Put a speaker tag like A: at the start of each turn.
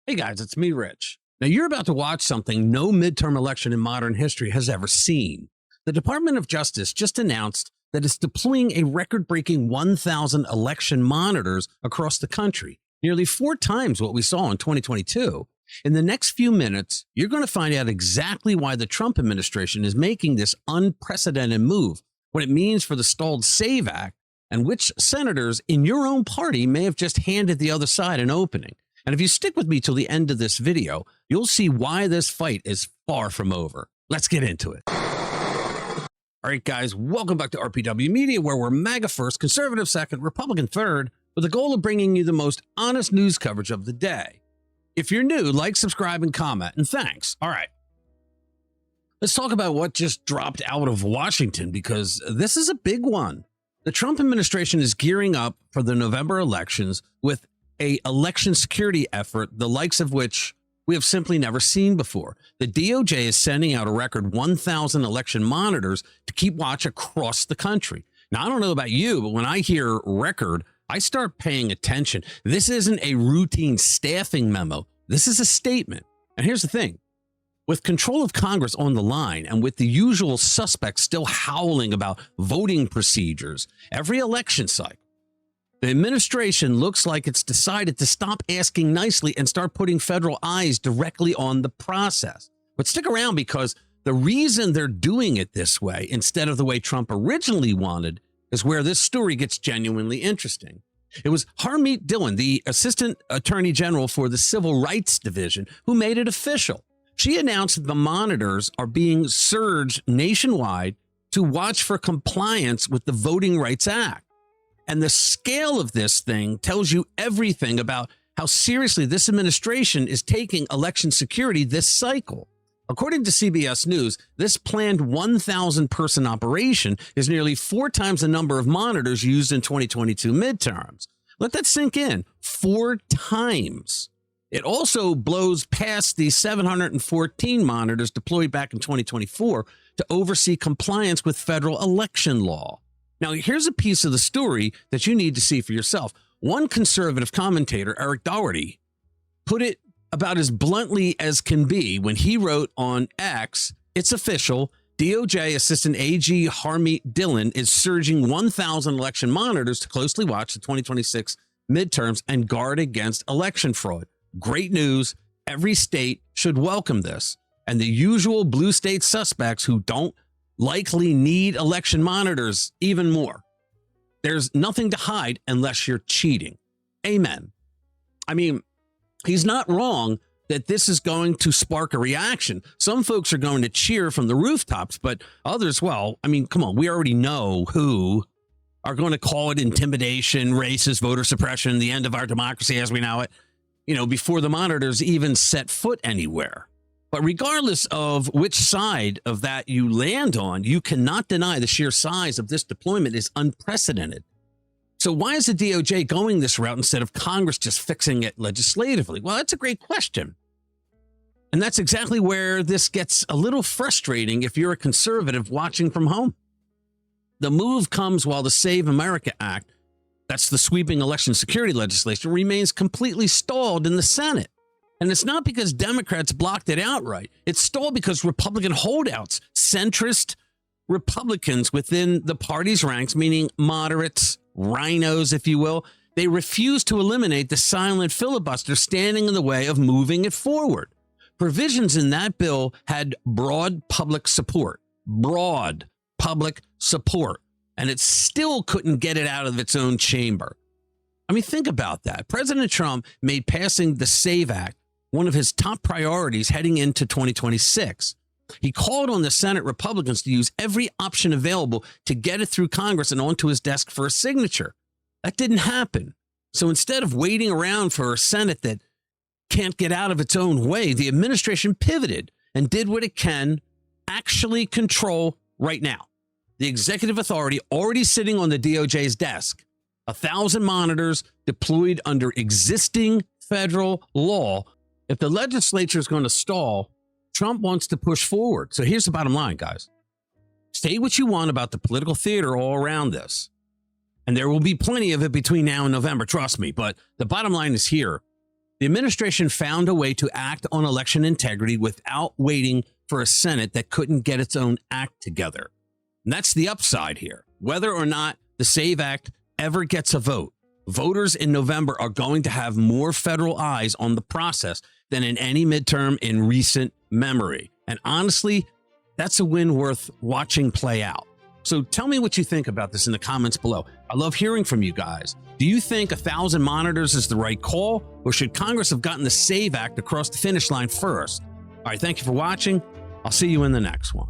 A: Hey guys, it's me, Rich. Now you're about to watch something no midterm election in modern history has ever seen. The Department of Justice just announced that it's deploying a record-breaking 1,000 election monitors across the country, nearly 4 times what we saw in 2022. In the next few minutes, you're going to find out exactly why the Trump administration is making this unprecedented move, what it means for the stalled SAVE Act, and which senators in your own party may have just handed the other side an opening. And if you stick with me till the end of this video, you'll see why this fight is far from over. Let's get into it. All right, guys, welcome back to RPW Media, where we're MAGA first, conservative second, Republican third, with the goal of bringing you the most honest news coverage of the day. If you're new, like, subscribe, and comment, and thanks. All right. Let's talk about what just dropped out of Washington, because this is a big one. The Trump administration is gearing up for the November elections with an election security effort, the likes of which we have simply never seen before. The DOJ is sending out a record 1,000 election monitors to keep watch across the country. Now, I don't know about you, but when I hear record, I start paying attention. This isn't a routine staffing memo. This is a statement. And here's the thing. With control of Congress on the line and with the usual suspects still howling about voting procedures every election cycle, the administration looks like it's decided to stop asking nicely and start putting federal eyes directly on the process. But stick around, because the reason they're doing it this way instead of the way Trump originally wanted is where this story gets genuinely interesting. It was Harmeet Dillon, the Assistant Attorney General for the Civil Rights Division, who made it official. She announced that the monitors are being surged nationwide to watch for compliance with the Voting Rights Act. And the scale of this thing tells you everything about how seriously this administration is taking election security this cycle. According to CBS News, this planned 1,000-person operation is nearly 4 times the number of monitors used in 2022 midterms. Let that sink in. 4 times. It also blows past the 714 monitors deployed back in 2024 to oversee compliance with federal election law. Now, here's a piece of the story that you need to see for yourself. One conservative commentator, Eric Doherty, put it about as bluntly as can be when he wrote on X, "It's official. DOJ Assistant AG Harmeet Dillon is surging 1,000 election monitors to closely watch the 2026 midterms and guard against election fraud. Great news. Every state should welcome this. And the usual blue state suspects who don't likely need election monitors even more. There's nothing to hide unless you're cheating." Amen. I mean, he's not wrong that this is going to spark a reaction. Some folks are going to cheer from the rooftops, but others, well, I mean, come on, we already know who are going to call it intimidation, racist, voter suppression, the end of our democracy as we know it, before the monitors even set foot anywhere. But regardless of which side of that you land on, you cannot deny the sheer size of this deployment is unprecedented. So why is the DOJ going this route instead of Congress just fixing it legislatively? Well, that's a great question. And that's exactly where this gets a little frustrating if you're a conservative watching from home. The move comes while the Save America Act, that's the sweeping election security legislation, remains completely stalled in the Senate. And it's not because Democrats blocked it outright. It's stalled because Republican holdouts, centrist Republicans within the party's ranks, meaning moderates, rhinos, if you will, they refuse to eliminate the silent filibuster standing in the way of moving it forward. Provisions in that bill had broad public support, and it still couldn't get it out of its own chamber. I mean, think about that. President Trump made passing the SAVE Act one of his top priorities heading into 2026. He called on the Senate Republicans to use every option available to get it through Congress and onto his desk for a signature. That didn't happen. So instead of waiting around for a Senate that can't get out of its own way, the administration pivoted and did what it can actually control right now. The executive authority already sitting on the DOJ's desk, 1,000 monitors deployed under existing federal law. If the legislature is going to stall, Trump wants to push forward. So here's the bottom line, guys. Say what you want about the political theater all around this, and there will be plenty of it between now and November, trust me. But the bottom line is here. The administration found a way to act on election integrity without waiting for a Senate that couldn't get its own act together. And that's the upside here. Whether or not the SAVE Act ever gets a vote, voters in November are going to have more federal eyes on the process than in any midterm in recent memory. And honestly, that's a win worth watching play out. So tell me what you think about this in the comments below. I love hearing from you guys. Do you think 1,000 monitors is the right call, or should Congress have gotten the SAVE Act across the finish line first? All right, thank you for watching. I'll see you in the next one.